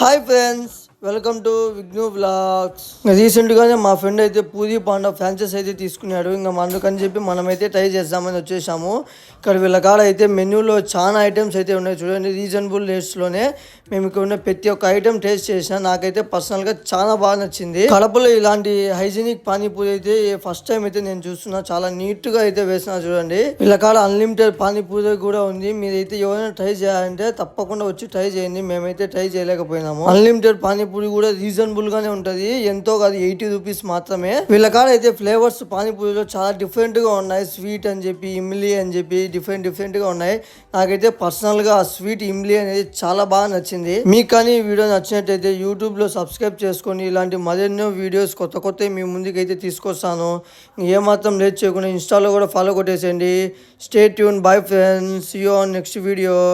Hi friends, welcome to Vighnu vlogs. రీసెంట్గానే మా friend అయితే పూరి పాండా ఫ్రాంచైజ్ అయితే తీసుకున్నాడు. ఇంకా అందుకని చెప్పి మనమైతే ట్రై చేద్దామని వచ్చేసాము. ఇక్కడ వీళ్ళ కాడ అయితే మెన్యూలో చాలా ఐటమ్స్ అయితే ఉన్నాయి చూడండి. రీజనబుల్ రేట్స్లోనే మేము ఇక్కడ ఉన్న ప్రతి ఒక్క ఐటమ్ టేస్ట్ చేసాం. నాకైతే పర్సనల్గా చాలా బాగా నచ్చింది. కడపలో ఇలాంటి హైజీనిక్ పానీపూరి అయితే ఫస్ట్ టైం అయితే నేను చూస్తున్నా. చాలా నీట్గా అయితే వేసిన చూడండి. వీళ్ళ కాడ అన్లిమిటెడ్ పానీపూరి కూడా ఉంది. మీరైతే ఎవరైనా ట్రై చేయాలంటే తప్పకుండా వచ్చి ట్రై చేయండి. మేమైతే ట్రై చేయలేకపోయినాము. అన్లిమిటెడ్ పానీపూరి కూడా రీజనబుల్ గానే ఉంటది. ఎంతో కాదు, 80 రూపీస్ మాత్రమే. వీళ్ళ కాడ అయితే ఫ్లేవర్స్ పానీపూరిలో చాలా డిఫరెంట్ గా ఉన్నాయి. స్వీట్ అని చెప్పి, ఇమ్లీ అని చెప్పి డిఫరెంట్ గా ఉన్నాయి. నాకైతే పర్సనల్ గా ఆ స్వీట్ ఇమ్లీ అనేది చాలా బాగా నచ్చింది. మీకు కానీ ఈ వీడియో నచ్చినట్టయితే యూట్యూబ్ లో సబ్స్క్రైబ్ చేసుకొని ఇలాంటి మరెన్నో వీడియోస్ కొత్త మీ ముందుకైతే తీసుకొస్తాను. ఏమాత్రం లేట్ చేయకుండా ఇన్స్టాలో కూడా ఫాలో కొట్టేసేయండి. Stay tune. Bye friends, see you on next video.